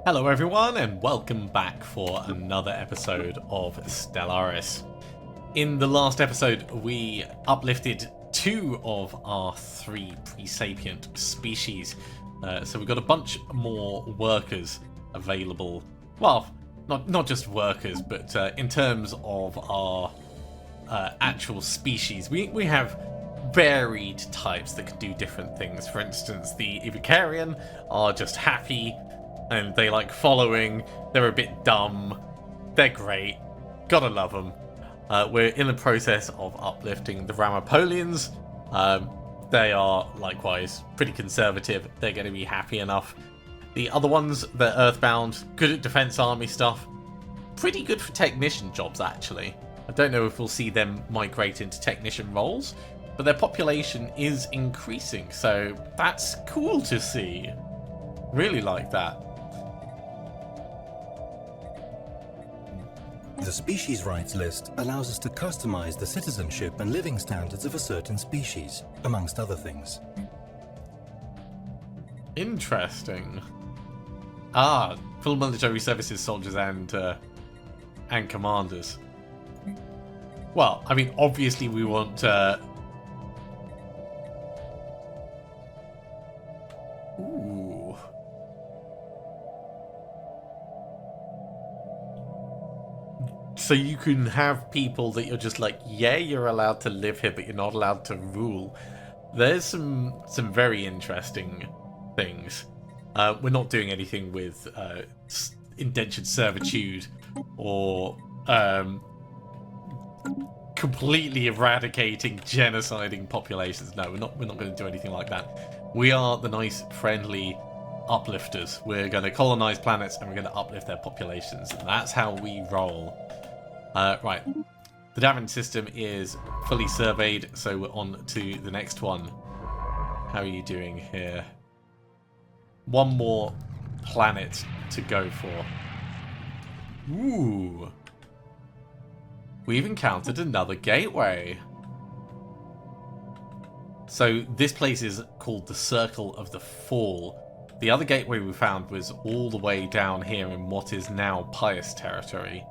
Hello everyone and welcome back for another episode of Stellaris. In the last episode we uplifted 2 of our 3 pre-sapient species. So we've got a bunch more workers available. Well, not just workers, but in terms of our actual species, we have varied types that can do different things. For instance, the Evocarian are just happy and they like following. They're a bit dumb. They're great. Gotta love them. We're in the process of uplifting the Ramapolians. They are likewise pretty conservative. They're going to be happy enough. The other ones, they're earthbound, good at defense army stuff. Pretty good for technician jobs, actually. I don't know if we'll see them migrate into technician roles, but their population is increasing, so that's cool to see. Really like that. The species rights list allows us to customize the citizenship and living standards of a certain species, amongst other things. Interesting. Full military services soldiers and commanders. Well, I mean, obviously we want Ooh. So you can have people that you're just like, yeah, you're allowed to live here, but you're not allowed to rule. There's some very interesting things. We're not doing anything with indentured servitude or completely eradicating, genociding populations. No, we're not going to do anything like that. We are the nice, friendly uplifters. We're going to colonize planets and we're going to uplift their populations. And that's how we roll. Right. The Davin system is fully surveyed, so we're on to the next one. How are you doing here? One more planet to go for. Ooh. We've encountered another gateway. So this place is called the Circle of the Fall. The other gateway we found was all the way down here in what is now Pious territory.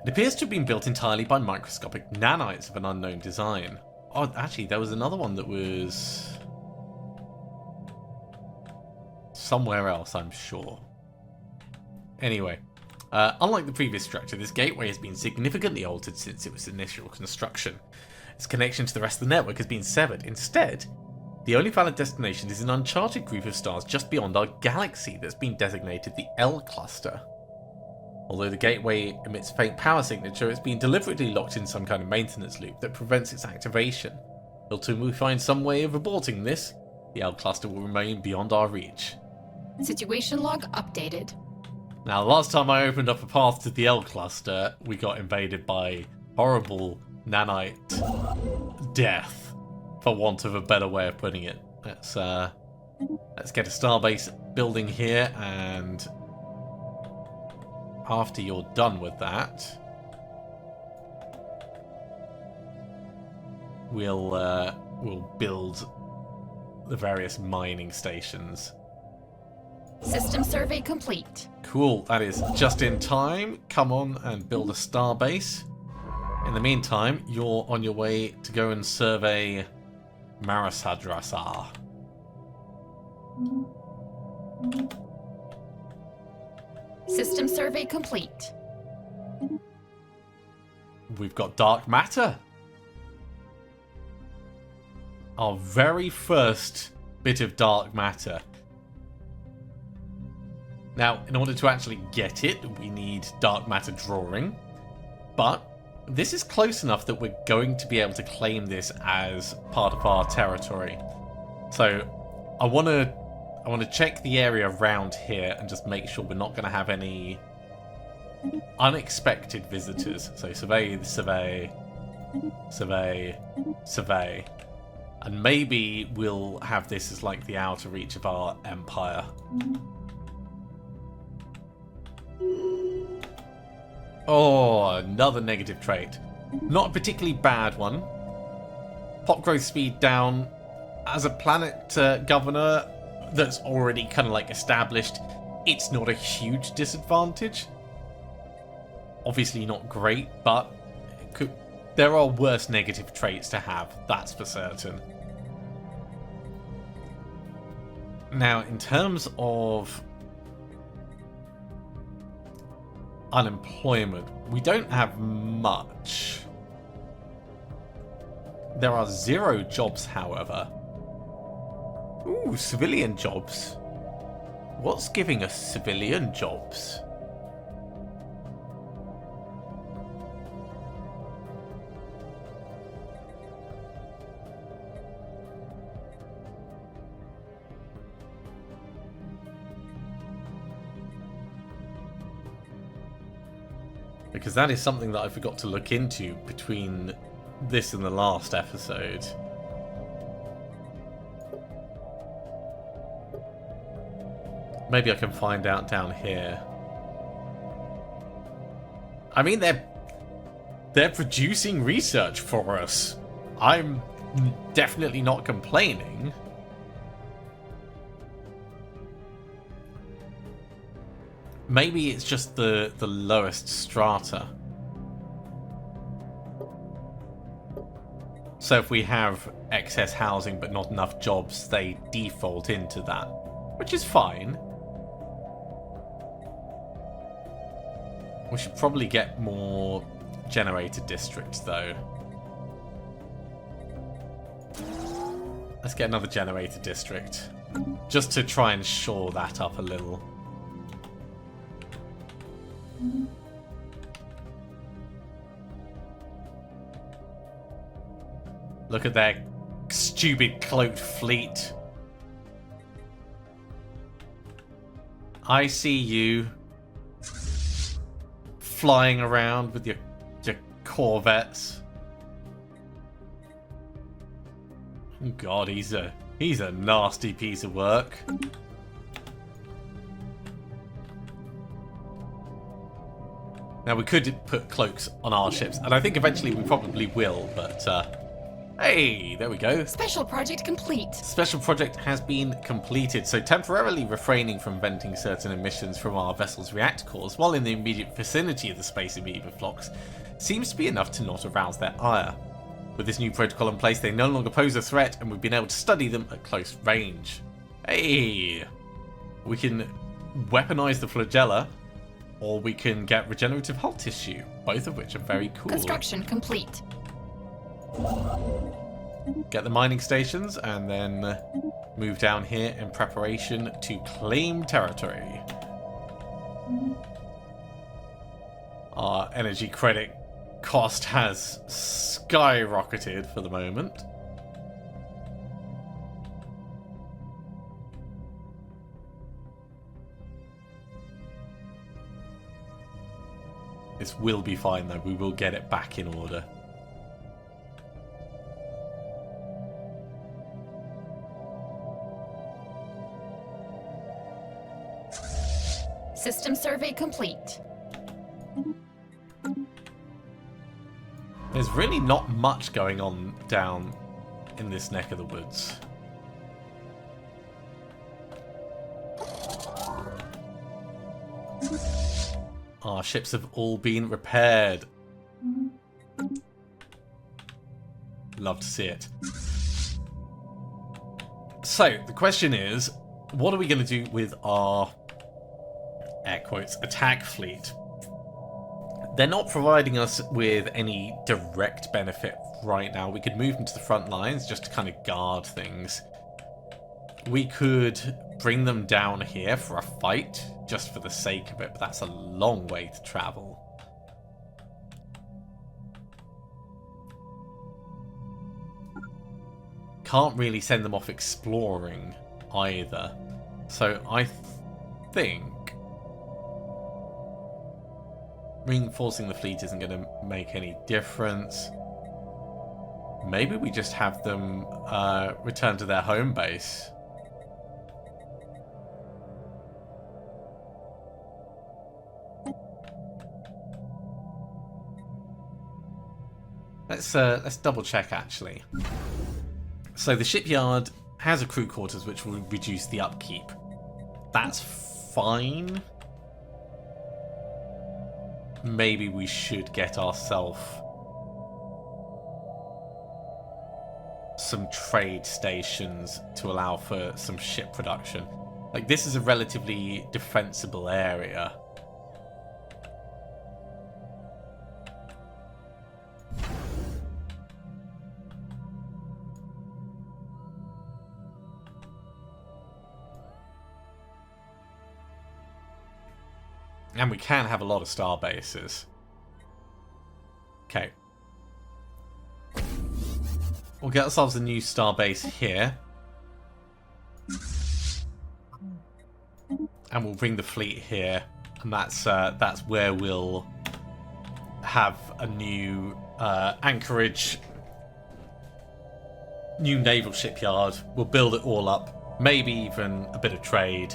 It appears to have been built entirely by microscopic nanites of an unknown design. Oh, actually, there was another one that was somewhere else, I'm sure. Anyway, unlike the previous structure, this gateway has been significantly altered since it was initial construction. Its connection to the rest of the network has been severed. Instead, the only valid destination is an uncharted group of stars just beyond our galaxy that's been designated the L cluster. Although the gateway emits a faint power signature, it's been deliberately locked in some kind of maintenance loop that prevents its activation. Until we find some way of aborting this, the L cluster will remain beyond our reach. Situation log updated. Now, last time I opened up a path to the L cluster, we got invaded by horrible nanite death, for want of a better way of putting it. Let's get a starbase building here, and after you're done with that, we'll build the various mining stations. System survey complete. Cool, that is just in time. Come on and build a starbase. In the meantime, you're on your way to go and survey Marasadrasar. System survey complete. We've got dark matter. Our very first bit of dark matter. Now, in order to actually get it, we need dark matter drawing. But this is close enough that we're going to be able to claim this as part of our territory. So I want to check the area around here and just make sure we're not going to have any unexpected visitors. So survey, survey, survey, survey. And maybe we'll have this as like the outer reach of our empire. Oh, another negative trait. Not a particularly bad one. Pop growth speed down. As a planet governor, that's already kind of like established, it's not a huge disadvantage. Obviously not great, but there are worse negative traits to have, that's for certain. Now, in terms of unemployment, we don't have much. There are 0 jobs, however. Ooh, civilian jobs. What's giving us civilian jobs? Because that is something that I forgot to look into between this and the last episode. Maybe I can find out down here. I mean, they're producing research for us. I'm definitely not complaining. Maybe it's just the lowest strata. So if we have excess housing but not enough jobs, they default into that, which is fine. We should probably get more generator districts, though. Let's get another generator district, just to try and shore that up a little. Look at their stupid cloaked fleet. I see you flying around with your corvettes. Oh God, he's a nasty piece of work. Now we could put cloaks on our ships, and I think eventually we probably will, but hey, there we go. Special project complete. Special project has been completed, so temporarily refraining from venting certain emissions from our vessel's reactor cores while in the immediate vicinity of the space amoeba flocks seems to be enough to not arouse their ire. With this new protocol in place, they no longer pose a threat, and we've been able to study them at close range. Hey! We can weaponize the flagella, or we can get regenerative hull tissue, both of which are very cool. Construction complete. Get the mining stations, and then move down here in preparation to claim territory. Our energy credit cost has skyrocketed for the moment. This will be fine though, we will get it back in order. System survey complete. There's really not much going on down in this neck of the woods. Our ships have all been repaired. Love to see it. So, the question is, what are we going to do with our, air quotes, attack fleet? They're not providing us with any direct benefit right now. We could move them to the front lines just to kind of guard things. We could bring them down here for a fight, just for the sake of it, but that's a long way to travel. Can't really send them off exploring either. So I think reinforcing the fleet isn't going to make any difference. Maybe we just have them return to their home base. Let's double check actually. So the shipyard has a crew quarters which will reduce the upkeep. That's fine. Maybe we should get ourselves some trade stations to allow for some ship production. Like, this is a relatively defensible area. And we can have a lot of star bases. Okay. We'll get ourselves a new star base here. And we'll bring the fleet here. And that's where we'll have a new anchorage, new naval shipyard. We'll build it all up. Maybe even a bit of trade.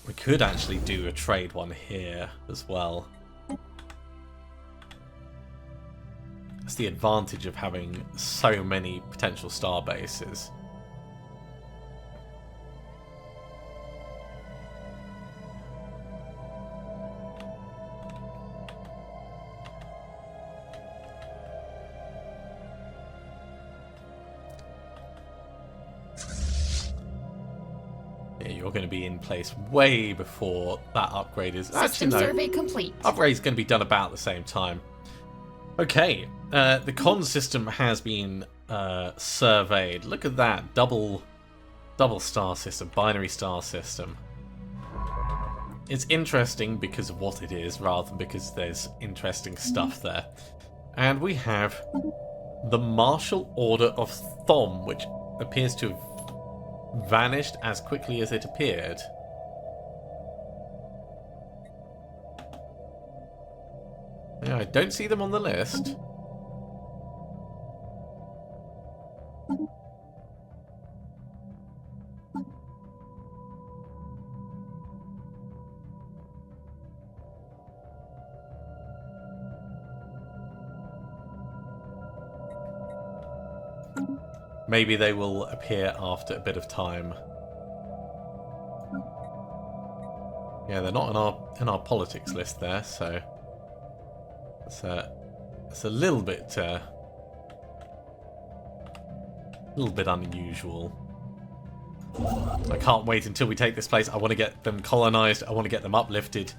We could actually do a trade one here as well. That's the advantage of having so many potential star bases. You're going to be in place way before that upgrade is... System survey complete. Upgrade's going to be done about the same time. Okay, the con system has been surveyed. Look at that, double star system, binary star system. It's interesting because of what it is, rather than because there's interesting stuff there. And we have the Martial Order of Thom, which appears to have vanished as quickly as it appeared. Yeah, I don't see them on the list. Maybe they will appear after a bit of time. Yeah, they're not in our politics list there, so it's a little bit unusual. I can't wait until we take this place. I want to get them colonized. I want to get them uplifted.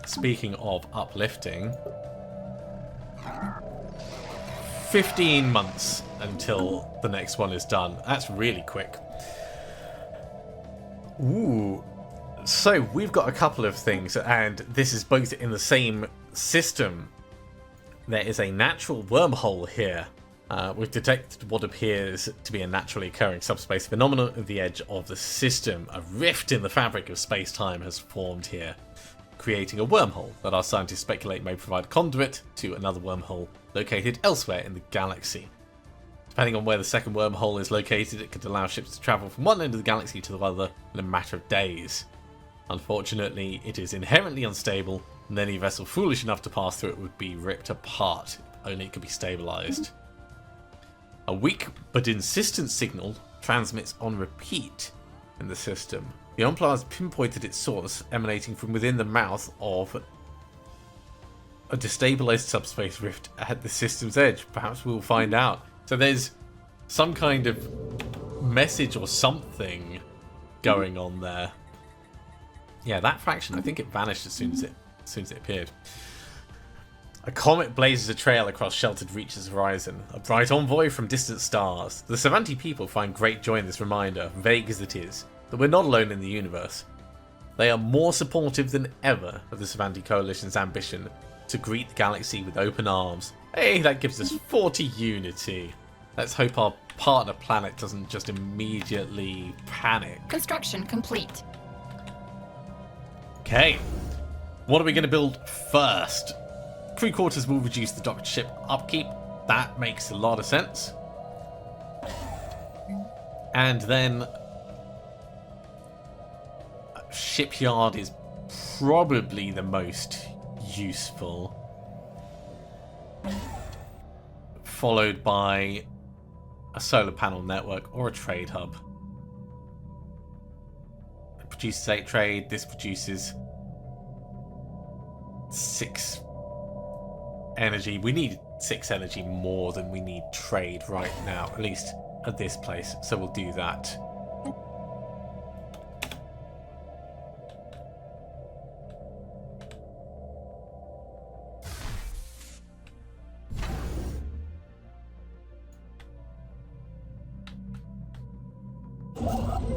Speaking of uplifting, 15 months until the next one is done. That's really quick. Ooh. So we've got a couple of things, and this is both in the same system. There is a natural wormhole here. We've detected what appears to be a naturally occurring subspace phenomenon at the edge of the system. A rift in the fabric of space-time has formed here, creating a wormhole that our scientists speculate may provide conduit to another wormhole located elsewhere in the galaxy. Depending on where the second wormhole is located, it could allow ships to travel from one end of the galaxy to the other in a matter of days. Unfortunately, it is inherently unstable, and any vessel foolish enough to pass through it would be ripped apart. Only it could be stabilized. A weak but insistent signal transmits on repeat in the system. The Empire has pinpointed its source emanating from within the mouth of a destabilized subspace rift at the system's edge. Perhaps we'll find out. So there's some kind of message or something going on there. Yeah, that fraction, I think it vanished as soon as it appeared. A comet blazes a trail across sheltered reaches horizon, a bright envoy from distant stars. The Savanti people find great joy in this reminder, vague as it is, that we're not alone in the universe. They are more supportive than ever of the Savanti Coalition's ambition to greet the galaxy with open arms. Hey, that gives us 40 unity. Let's hope our partner planet doesn't just immediately panic. Construction complete. Okay, what are we going to build first? Crew quarters will reduce the docked ship upkeep. That makes a lot of sense. And then shipyard is probably the most useful. followed by a solar panel network or a trade hub. It produces 8 trade. This produces 6 energy. We need 6 energy more than we need trade right now, at least at this place. So we'll do that.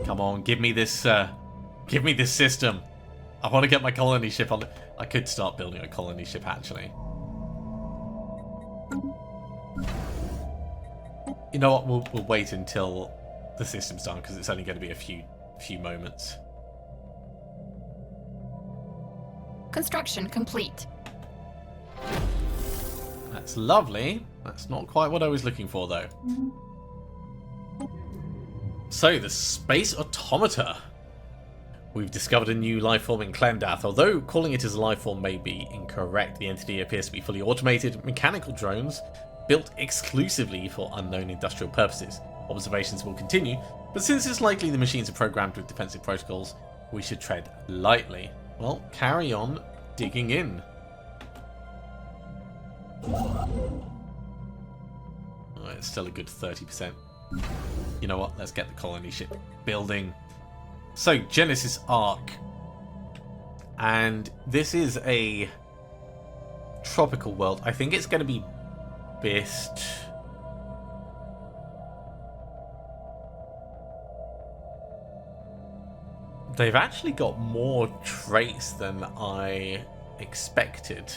Come on, give me this system. I want to get my colony ship on. I could start building a colony ship, actually. You know what? We'll wait until the system's done, because it's only going to be a few moments. Construction complete. That's lovely. That's not quite what I was looking for, though. So, the Space Automata. We've discovered a new life form in Klendath. Although calling it as a life form may be incorrect, the entity appears to be fully automated mechanical drones built exclusively for unknown industrial purposes. Observations will continue, but since it's likely the machines are programmed with defensive protocols, we should tread lightly. Well, carry on digging in. Oh, it's still a good 30%. You know what? Let's get the colony ship building. So, Genesis Arc. And this is a tropical world. I think it's going to be best. They've actually got more traits than I expected.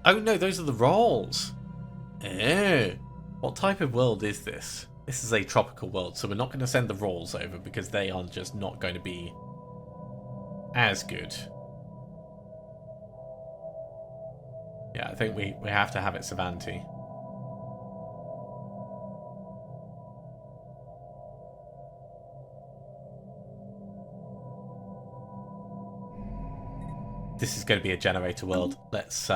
Oh no, those are the rolls. Oh, what type of world is this? This is a tropical world, so we're not going to send the rolls over because they are just not going to be as good. Yeah, I think we have to have it Savanti. This is going to be a generator world. Let's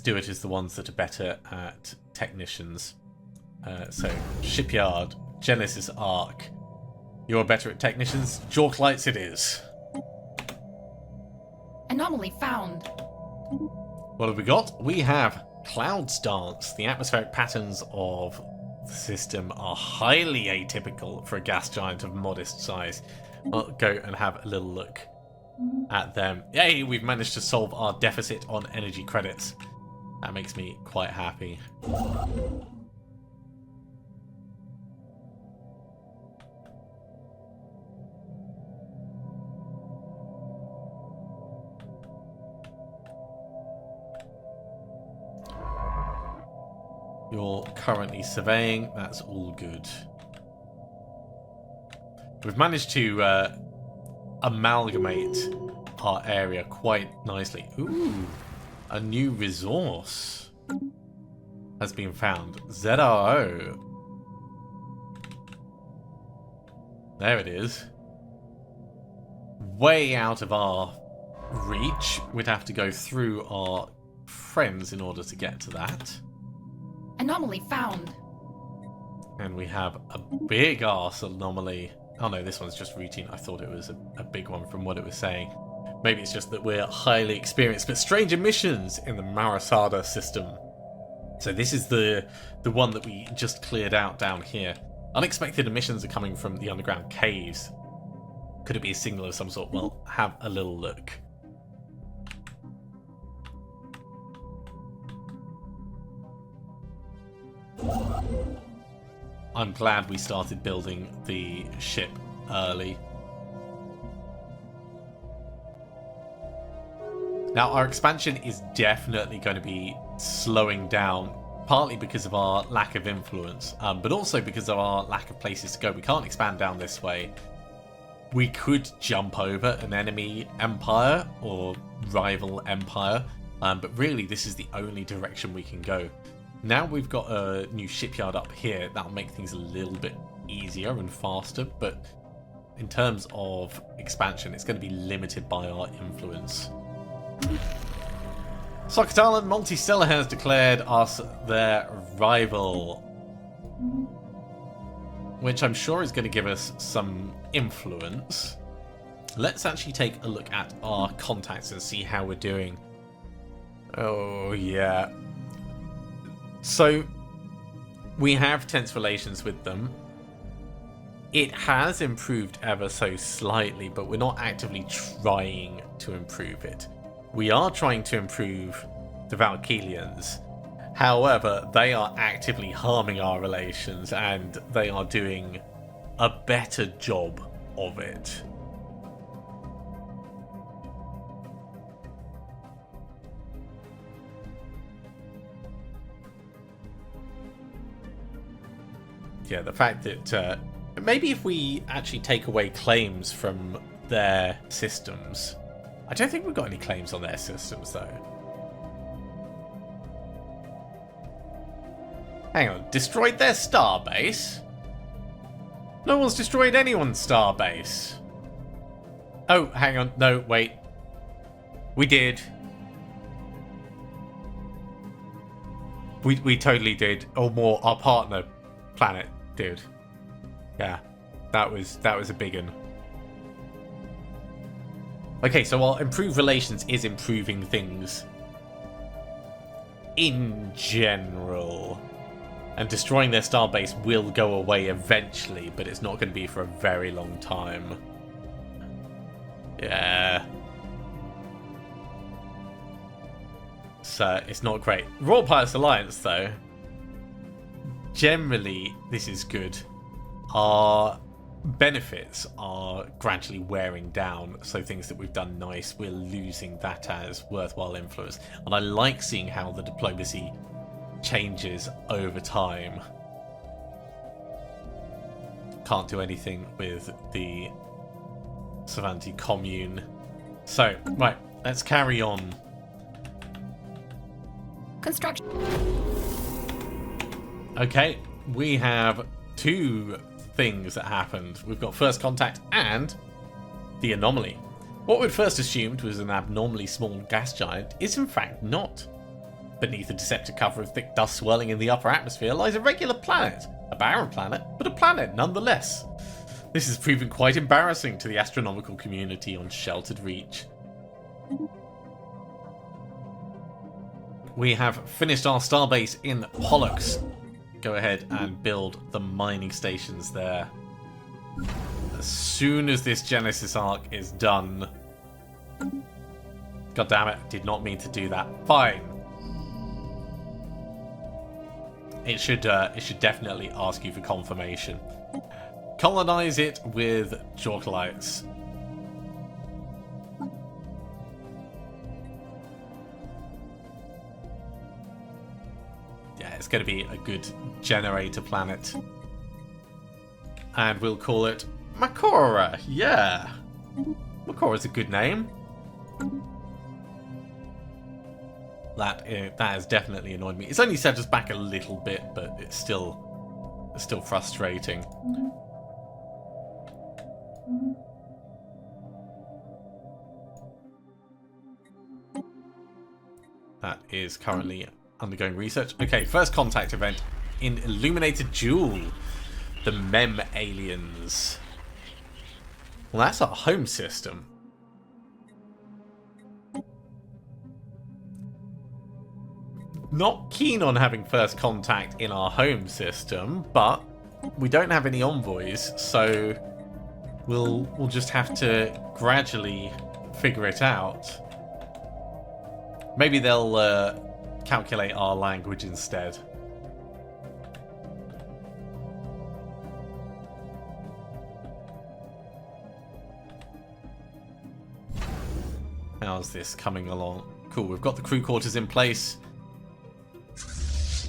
do it as the ones that are better at technicians. So, Shipyard, Genesis Arc. You're better at technicians. Jork Lights it is. Anomaly found. What have we got? We have Clouds Dance. The atmospheric patterns of the system are highly atypical for a gas giant of modest size. I'll go and have a little look at them. Yay, we've managed to solve our deficit on energy credits. That makes me quite happy. You're currently surveying. That's all good. We've managed to amalgamate our area quite nicely. Ooh, a new resource has been found. ZRO. There it is. Way out of our reach. We'd have to go through our friends in order to get to that. Anomaly found. And we have a big arse anomaly. Oh no, this one's just routine. I thought it was a big one from what it was saying. Maybe it's just that we're highly experienced, but strange emissions in the Marasada system. So this is the one that we just cleared out down here. Unexpected emissions are coming from the underground caves. Could it be a signal of some sort? Well, have a little look. I'm glad we started building the ship early. Now, our expansion is definitely going to be slowing down, partly because of our lack of influence, but also because of our lack of places to go. We can't expand down this way. We could jump over an enemy empire or rival empire, but really this is the only direction we can go. Now we've got a new shipyard up here. That'll make things a little bit easier and faster, but in terms of expansion, it's going to be limited by our influence. Socketalan Multistellar has declared us their rival, which I'm sure is going to give us some influence. Let's actually take a look at our contacts and see how we're doing. Oh, yeah. So, we have tense relations with them. It has improved ever so slightly, but we're not actively trying to improve it. We are trying to improve the Valkylians. However, they are actively harming our relations, and they are doing a better job of it. Yeah, the fact that maybe if we actually take away claims from their systems. I don't think we've got any claims on their systems, though. Hang on, destroyed their starbase? No one's destroyed anyone's starbase. Oh, hang on, no, wait. We did. We totally did. Or more, our partner planet did. Yeah, that was a big one. Okay, so our improved relations is improving things in general. And destroying their starbase will go away eventually, but it's not going to be for a very long time. Yeah. So, it's not great. Royal Pirates Alliance, though. Generally, this is good. Our benefits are gradually wearing down, so things that we've done nice, we're losing that as worthwhile influence. And I like seeing how the diplomacy changes over time. Can't do anything with the Savanti commune. So, right, let's carry on. Construction. Okay, we have two things that happened. We've got first contact and the anomaly. What we'd first assumed was an abnormally small gas giant is in fact not. Beneath a deceptive cover of thick dust swirling in the upper atmosphere lies a regular planet. A barren planet, but a planet nonetheless. This has proven quite embarrassing to the astronomical community on Sheltered Reach. We have finished our starbase in Pollux. Go ahead and build the mining stations there. As soon as this Genesis arc is done. God damn it, did not mean to do that. Fine. It should definitely ask you for confirmation. Colonize it with Jorkalites. Yeah, it's going to be a good generator planet. And we'll call it Makora. Yeah. Makora's a good name. That has definitely annoyed me. It's only set us back a little bit, but it's still frustrating. That is currently undergoing research. Okay, first contact event in Illuminated Jewel. The Mem aliens. Well, that's our home system. Not keen on having first contact in our home system, but we don't have any envoys, so we'll just have to gradually figure it out. Maybe they'll calculate our language instead. How's this coming along? Cool, we've got the crew quarters in place.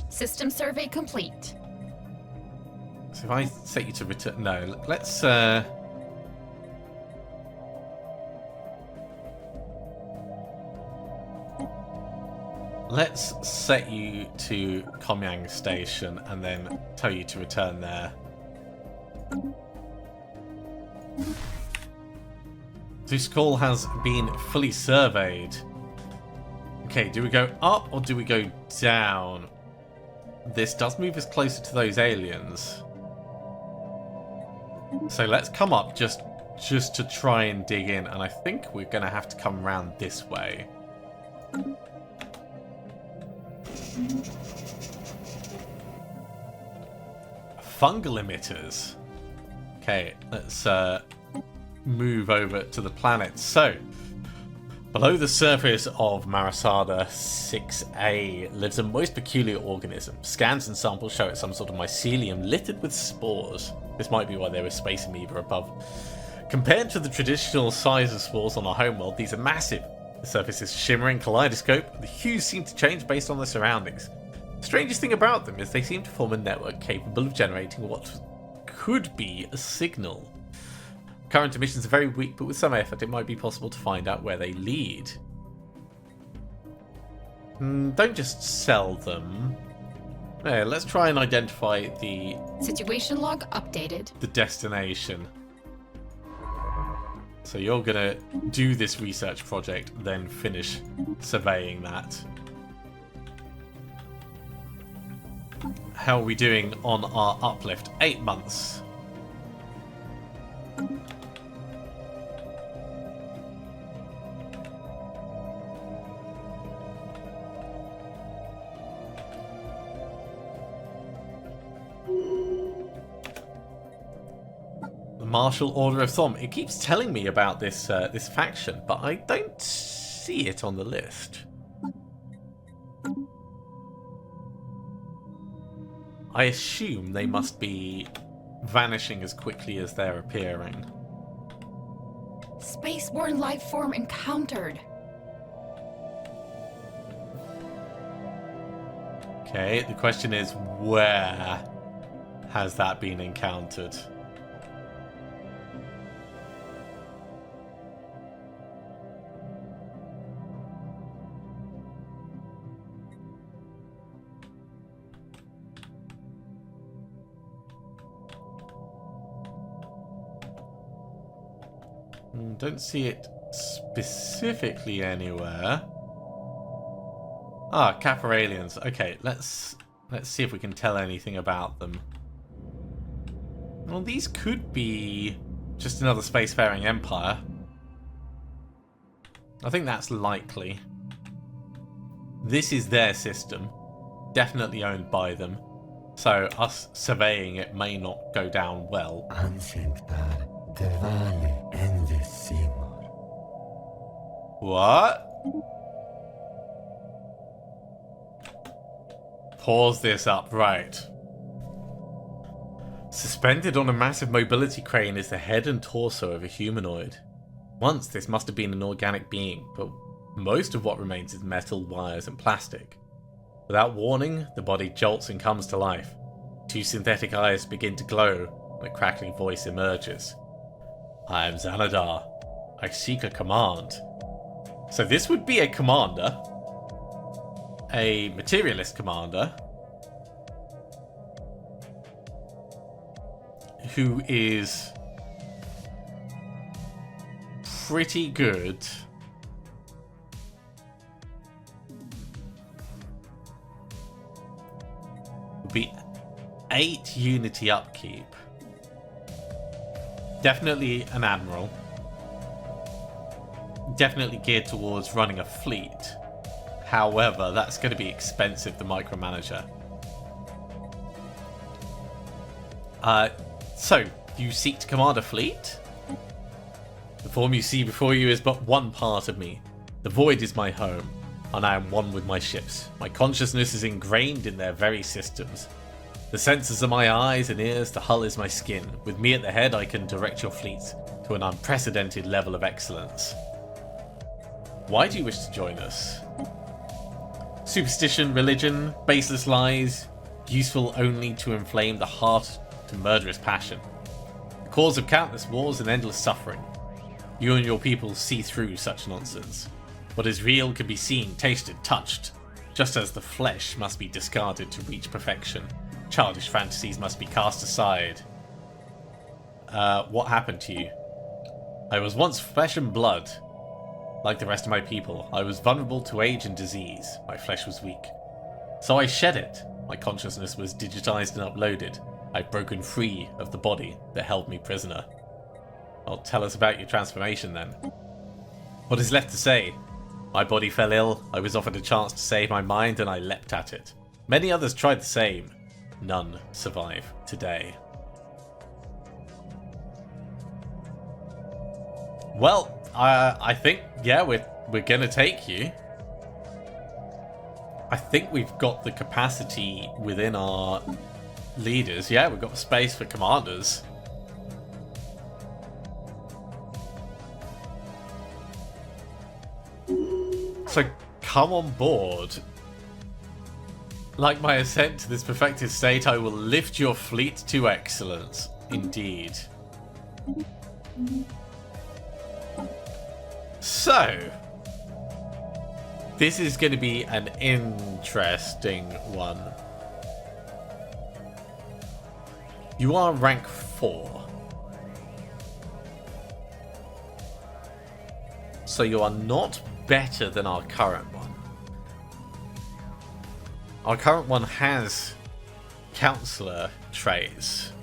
System survey complete. So if I set you to return... No, let's... Let's set you to Komyang Station and then tell you to return there. Zuskal has been fully surveyed. Okay, do we go up or do we go down? This does move us closer to those aliens. So let's come up just to try and dig in, and I think we're going to have to come around this way. Fungal emitters. Okay, let's move over to the planet. So, below the surface of Marasada 6A lives a most peculiar organism. Scans and samples show it some sort of mycelium littered with spores. This might be why there was space amoeba above. Compared to the traditional size of spores on our homeworld, these are massive. The surface is shimmering kaleidoscope. The hues seem to change based on their surroundings. The strangest thing about them is they seem to form a network capable of generating what could be a signal. Current emissions are very weak, but with some effort it might be possible to find out where they lead. Don't just sell them. Yeah, let's try and identify the Situation log updated. the destination. So you're gonna do this research project, then finish surveying that. How are we doing on our uplift? 8 months. Martial Order of Thom. It keeps telling me about this this faction, but I don't see it on the list. I assume they must be vanishing as quickly as they're appearing. Spaceborne life form encountered. Okay, the question is, where has that been encountered? Don't see it specifically anywhere. Ah, Kappa aliens. Okay, let's see if we can tell anything about them. Well, these could be just another spacefaring empire. I think that's likely. This is their system, definitely owned by them. So us surveying it may not go down well. What? Pause this up, right. Suspended on a massive mobility crane is the head and torso of a humanoid. Once this must have been an organic being, but most of what remains is metal, wires and plastic. Without warning, the body jolts and comes to life. Two synthetic eyes begin to glow, and a crackling voice emerges. I am Xanadar. I seek a command. So this would be a commander. A materialist commander. Who is pretty good would be 8 unity upkeep. Definitely an admiral. Definitely geared towards running a fleet. However, that's going to be expensive, the micromanager. So, you seek to command a fleet? The form you see before you is but one part of me. The void is my home, and I am one with my ships. My consciousness is ingrained in their very systems. The sensors are my eyes and ears, the hull is my skin. With me at the head, I can direct your fleets to an unprecedented level of excellence. Why do you wish to join us? Superstition, religion, baseless lies, useful only to inflame the heart to murderous passion. The cause of countless wars and endless suffering. You and your people see through such nonsense. What is real can be seen, tasted, touched, just as the flesh must be discarded to reach perfection. Childish fantasies must be cast aside. What happened to you? I was once flesh and blood. Like the rest of my people, I was vulnerable to age and disease. My flesh was weak. So I shed it. My consciousness was digitized and uploaded. I've broken free of the body that held me prisoner. Well, tell us about your transformation then. What is left to say? My body fell ill, I was offered a chance to save my mind, and I leapt at it. Many others tried the same. None survive today. Well, I think, yeah, we're gonna take you. I think we've got the capacity within our leaders. Yeah, we've got space for commanders. So come on board. Like my ascent to this perfected state, I will lift your fleet to excellence. Indeed. So, this is going to be an interesting one. You are rank 4. So you are not better than our current one. Our current one has counselor traits.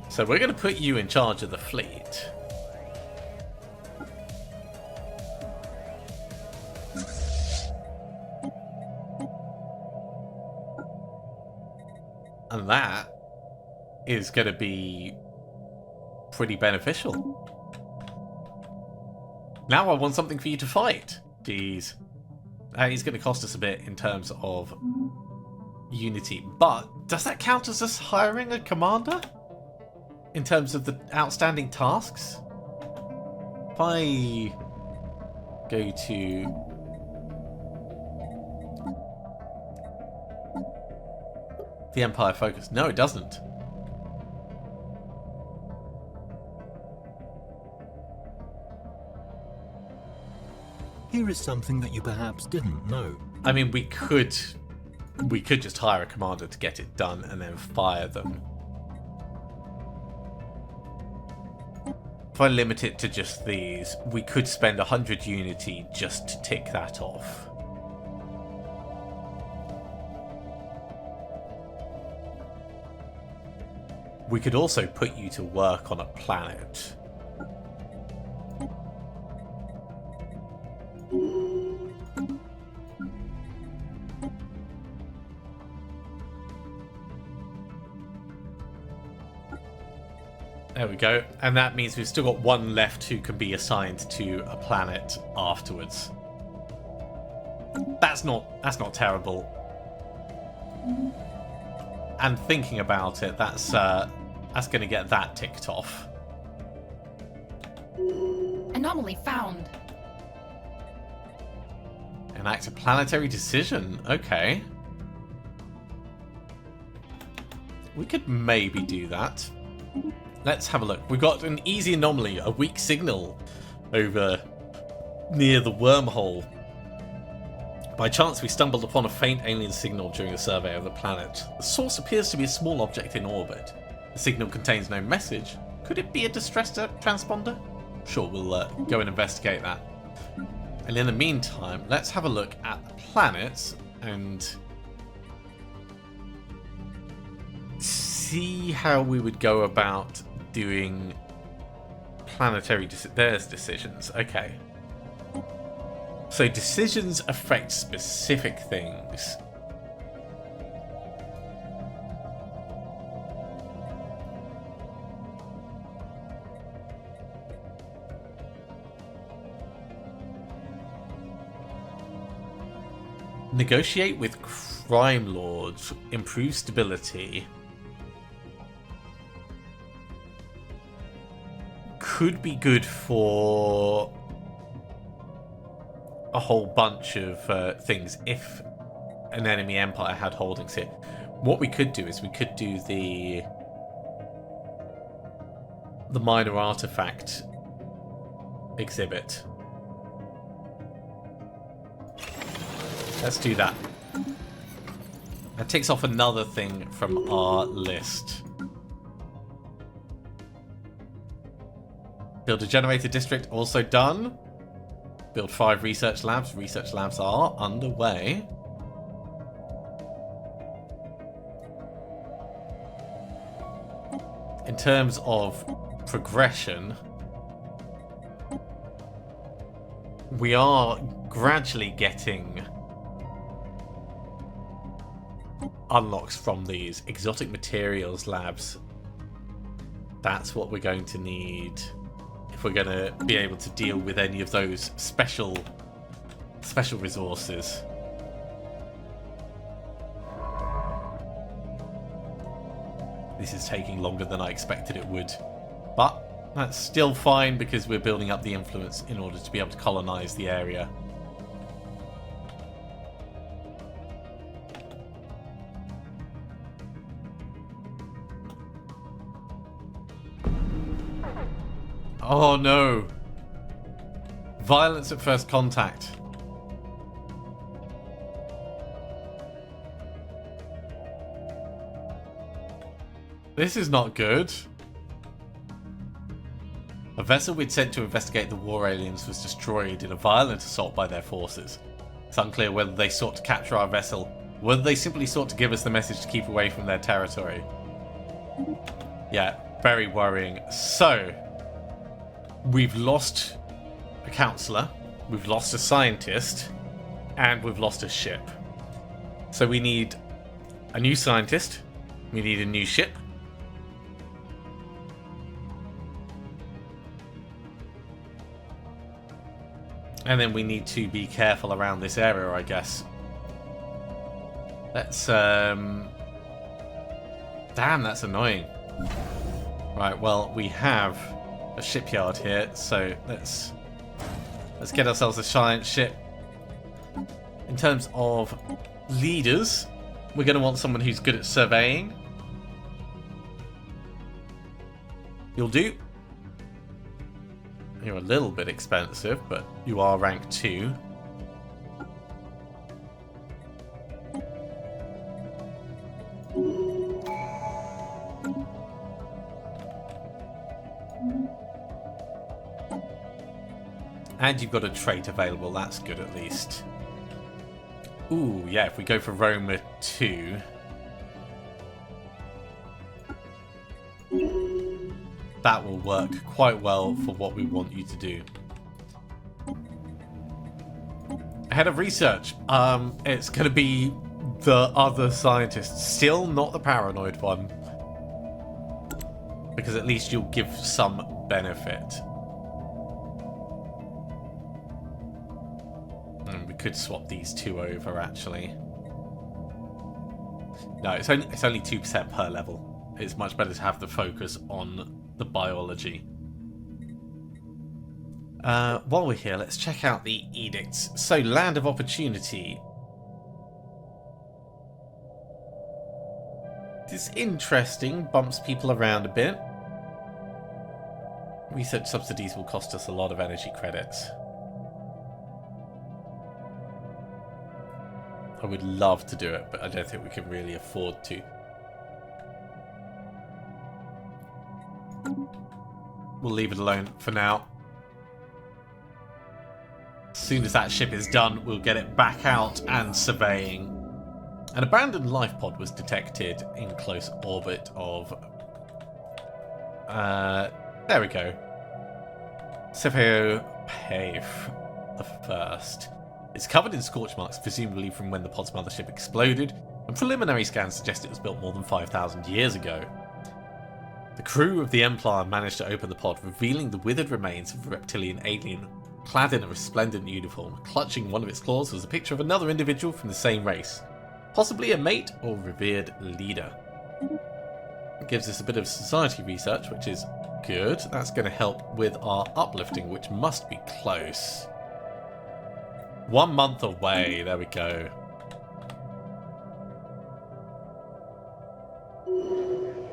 So we're going to put you in charge of the fleet. And that is going to be pretty beneficial. Now I want something for you to fight. Jeez. It's going to cost us a bit in terms of unity. But does that count as us hiring a commander? In terms of the outstanding tasks? If I go to... the Empire Focus. No, it doesn't. Here is something that you perhaps didn't know. I mean, we could just hire a commander to get it done and then fire them. If I limit it to just these, we could spend 100 unity just to tick that off. We could also put you to work on a planet. There we go. And that means we've still got one left who can be assigned to a planet afterwards. That's not terrible. And thinking about it, that's going to get that ticked off. Anomaly found. Enact a planetary decision. Okay. We could maybe do that. Let's have a look. We've got an easy anomaly, a weak signal over near the wormhole. By chance, we stumbled upon a faint alien signal during a survey of the planet. The source appears to be a small object in orbit. The signal contains no message. Could it be a distress transponder? Sure, we'll go and investigate that. And in the meantime, let's have a look at the planets and see how we would go about doing planetary decisions. Okay. So decisions affect specific things. Negotiate with crime lords. Improve stability. Could be good for a whole bunch of things if an enemy empire had holdings here. What we could do is we could do the minor artifact exhibit. Let's do that. That takes off another thing from our list. Build a generator district, also done. Build 5 research labs. Research labs are underway. In terms of progression, we are gradually getting unlocks from these exotic materials labs. That's what we're going to need if we're going to be able to deal with any of those special resources. This is taking longer than I expected it would, but that's still fine because we're building up the influence in order to be able to colonize the area. Oh no! Violence at first contact. This is not good. A vessel we'd sent to investigate the war aliens was destroyed in a violent assault by their forces. It's unclear whether they sought to capture our vessel, or whether they simply sought to give us the message to keep away from their territory. Yeah, very worrying. So, we've lost a counselor, we've lost a scientist, and we've lost a ship. So we need a new scientist, we need a new ship, and then we need to be careful around this area, I guess. Let's, damn, that's annoying. Right, well, we have a shipyard here, so let's get ourselves a giant ship. In terms of leaders, we're going to want someone who's good at surveying. You'll do. You're a little bit expensive, but you are rank 2. And you've got a trait available, that's good at least. Ooh, yeah, if we go for Roma 2. That will work quite well for what we want you to do. Head of research. It's going to be the other scientist. Still not the paranoid one. Because at least you'll give some benefit. We could swap these two over, actually. No, it's only 2% per level. It's much better to have the focus on the biology. While we're here, let's check out the edicts. So, Land of Opportunity. It's interesting, bumps people around a bit. Research subsidies will cost us a lot of energy credits. I would love to do it, but I don't think we can really afford to. We'll leave it alone for now. As soon as that ship is done, we'll get it back out and surveying. An abandoned life pod was detected in close orbit of... there we go. Xenophile the first. It's covered in scorch marks, presumably from when the pod's mothership exploded, and preliminary scans suggest it was built more than 5,000 years ago. The crew of the Empire managed to open the pod, revealing the withered remains of a reptilian alien clad in a resplendent uniform. Clutching one of its claws was a picture of another individual from the same race, possibly a mate or revered leader. It gives us a bit of society research, which is good. That's going to help with our uplifting, which must be close. 1 month away. There we go.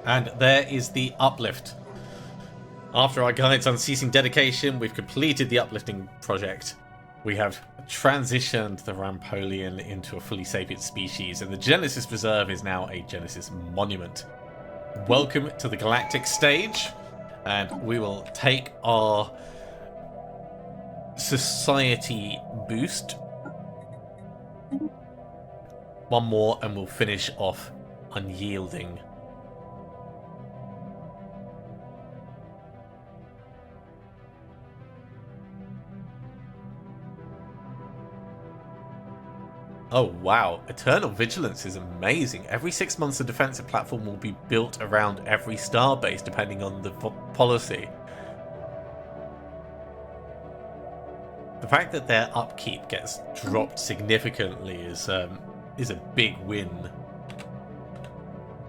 And there is the uplift. After our guide's unceasing dedication, we've completed the uplifting project. We have transitioned the Rampolian into a fully sapient species, and the Genesis Reserve is now a Genesis monument. Welcome to the galactic stage. And we will take our society boost. One more and we'll finish off unyielding. Oh wow, Eternal Vigilance is amazing. Every 6 months a defensive platform will be built around every starbase depending on the policy. The fact that their upkeep gets dropped significantly is a big win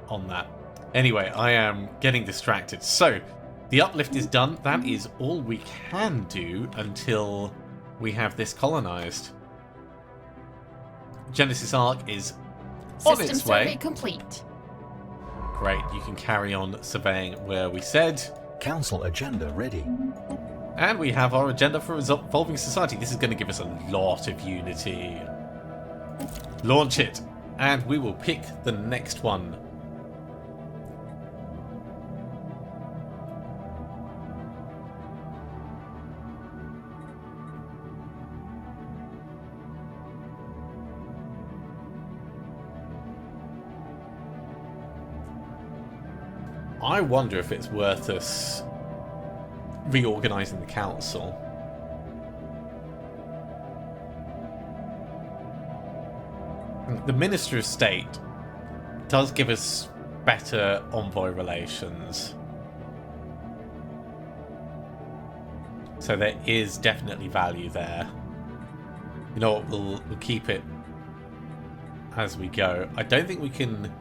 on that. Anyway, I am getting distracted. So, the uplift is done. That is all we can do until we have this colonized. Genesis Arc is on its way. Survey complete. Great, you can carry on surveying where we said. Council agenda ready. And we have our agenda for evolving society. This is going to give us a lot of unity. Launch it, and we will pick the next one. I wonder if it's worth us reorganising the council. The Minister of State does give us better envoy relations. So there is definitely value there. You know what, we'll keep it as we go. I don't think we can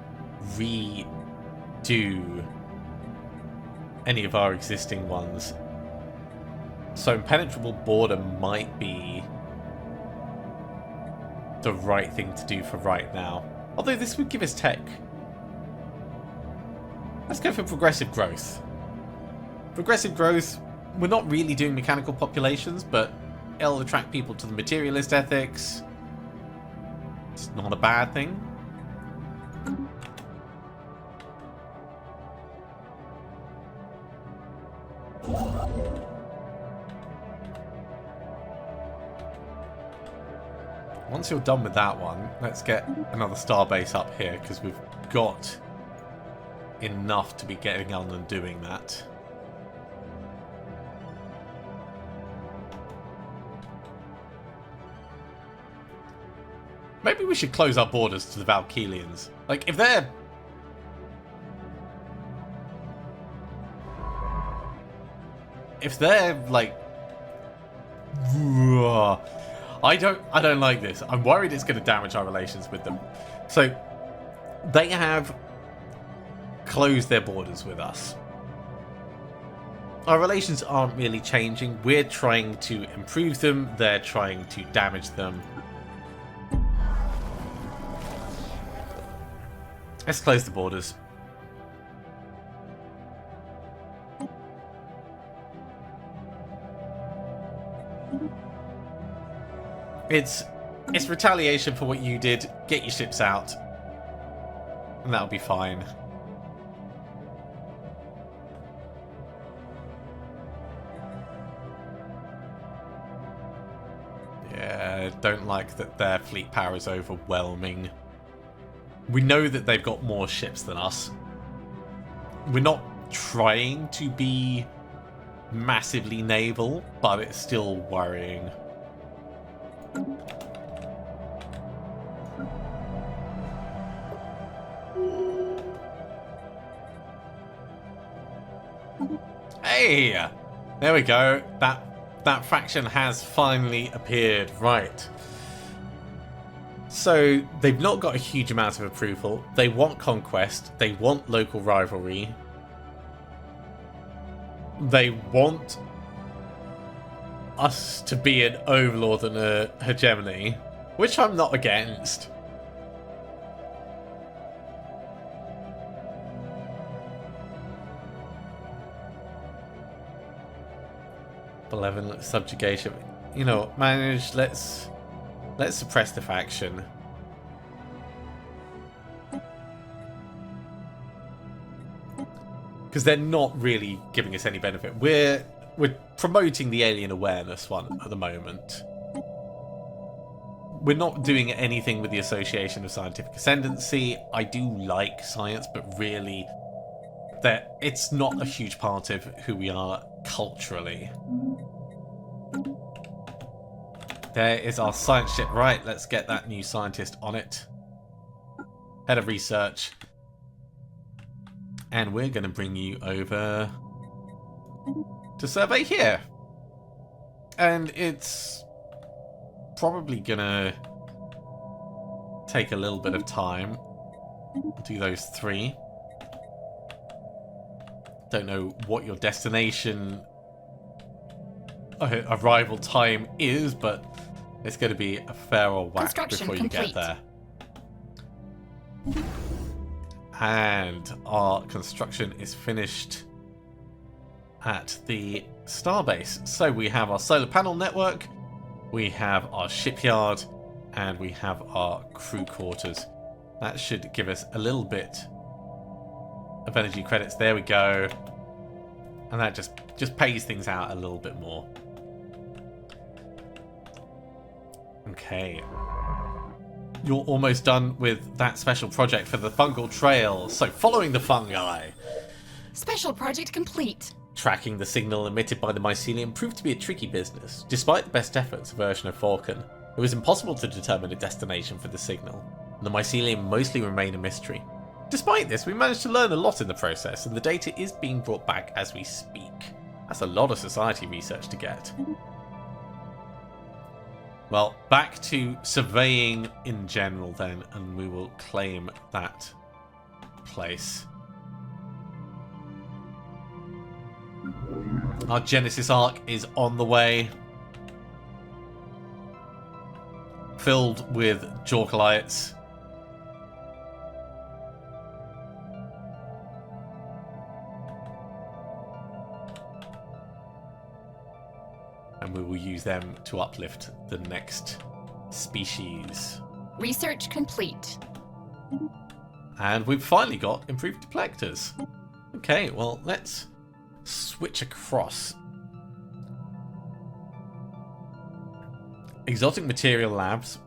redo any of our existing ones. So impenetrable border might be the right thing to do for right now. Although this would give us tech. Let's go for progressive growth. Progressive growth, we're not really doing mechanical populations, but it'll attract people to the materialist ethics. It's not a bad thing. Once you're done with that one, let's get another starbase up here, because we've got enough to be getting on and doing that. Maybe we should close our borders to the Valkylians. Like, if they're... like... I don't like this. I'm worried it's going to damage our relations with them. So, they have closed their borders with us. Our relations aren't really changing. We're trying to improve them. They're trying to damage them. Let's close the borders. It's retaliation for what you did. Get your ships out. And that'll be fine. Yeah, don't like that their fleet power is overwhelming. We know that they've got more ships than us. We're not trying to be massively naval, but it's still worrying. Hey! There we go. That faction has finally appeared. Right. So, they've not got a huge amount of approval. They want conquest. They want local rivalry. They want us to be an overlord and a hegemony, which I'm not against. Benevolent subjugation. You know, manage. Let's suppress the faction. because they're not really giving us any benefit. We're promoting the alien awareness one at the moment. We're not doing anything with the Association of Scientific Ascendancy. I do like science, but really, it's not a huge part of who we are culturally. There is our science ship. Right, let's get that new scientist on it. Head of research. And we're going to bring you over to survey here. And it's probably going to take a little bit of time. Do those 3. Don't know what your destination arrival time is, but it's going to be a fair old whack before you get there. And our construction is finished at the starbase. So we have our solar panel network, we have our shipyard, and we have our crew quarters. That should give us a little bit of energy credits. There we go. And that just pays things out a little bit more. Okay. You're almost done with that special project for the fungal trail. So, following the fungi. Special project complete. Tracking the signal emitted by the mycelium proved to be a tricky business. Despite the best efforts of Xenophile, it was impossible to determine a destination for the signal, and the mycelium mostly remained a mystery. Despite this, we managed to learn a lot in the process, and the data is being brought back as we speak. That's a lot of society research to get. Well, back to surveying in general then, and we will claim that place. Our Genesis Ark is on the way. Filled with Jorkalites. And we will use them to uplift the next species. Research complete. And we've finally got improved deflectors. Okay, well, let's switch across. Exotic material labs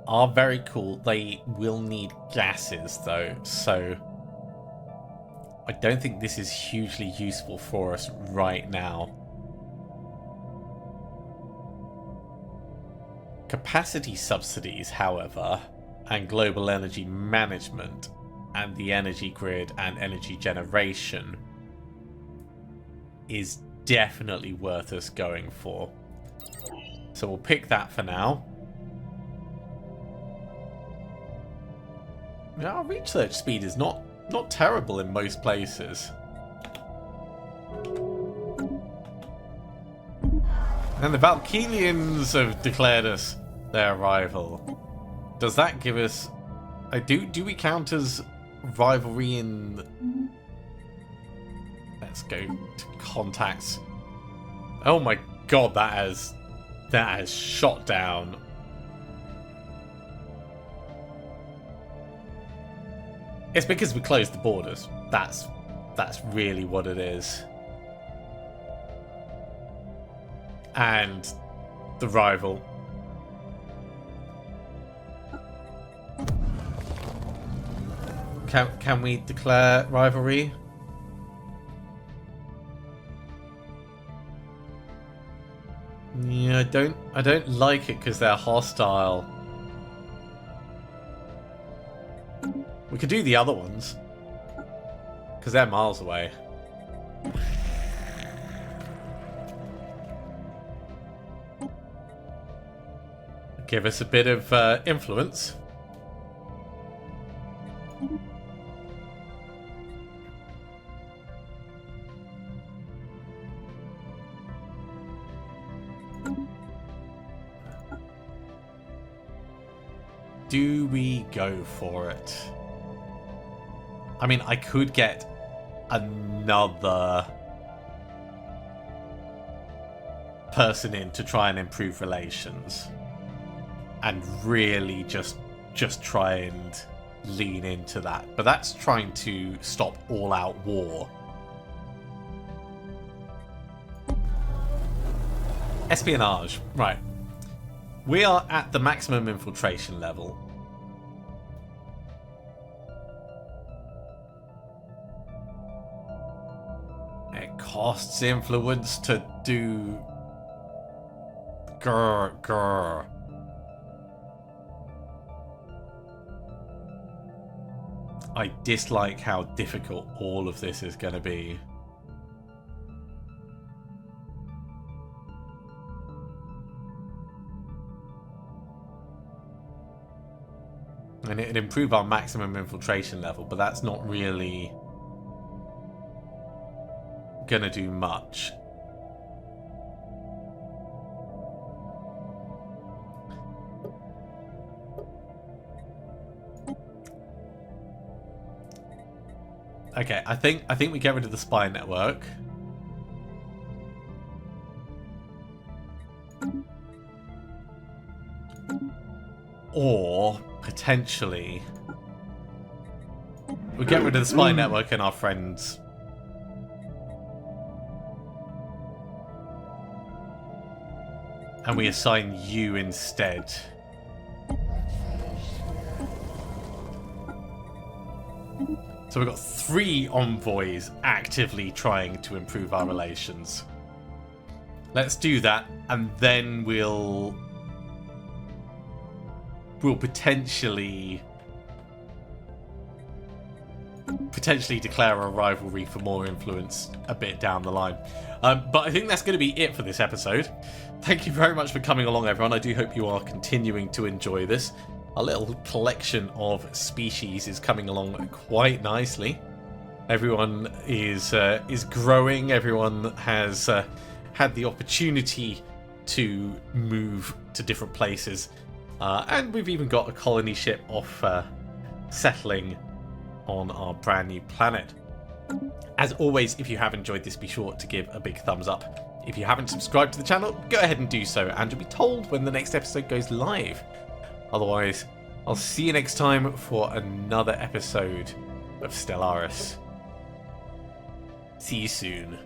are very cool. They will need gases, though, so I don't think this is hugely useful for us right now. Capacity subsidies, however, and global energy management, and the energy grid and energy generation is definitely worth us going for. So we'll pick that for now. Yeah, our research speed is not terrible in most places. And the Valkylians have declared us their rival. Does that give us... do we count as rivalry in... Let's go to contacts. Oh my god, that has shot down. It's because we closed the borders. That's really what it is. And the rival. Can we declare rivalry? Yeah, I don't like it because they're hostile. We could do the other ones because they're miles away. Give us a bit of influence. Do we go for it? I mean, I could get another person in to try and improve relations. And really just try and lean into that. But that's trying to stop all-out war. Espionage. Right. We are at the maximum infiltration level. It costs influence to do... Grr. I dislike how difficult all of this is going to be. And it'd improve our maximum infiltration level, but that's not really gonna do much. Okay, I think we get rid of the spy network. Or potentially we get rid of the spy network and our friends. And we assign you instead. So we've got 3 envoys actively trying to improve our relations. Let's do that, and then we'll potentially declare a rivalry for more influence a bit down the line. But I think that's going to be it for this episode. Thank you very much for coming along, everyone. I do hope you are continuing to enjoy this. Our little collection of species is coming along quite nicely. Everyone is growing. Everyone has had the opportunity to move to different places. And we've even got a colony ship off settling on our brand new planet. As always, if you have enjoyed this, be sure to give a big thumbs up. If you haven't subscribed to the channel, go ahead and do so, and you'll be told when the next episode goes live. Otherwise, I'll see you next time for another episode of Stellaris. See you soon.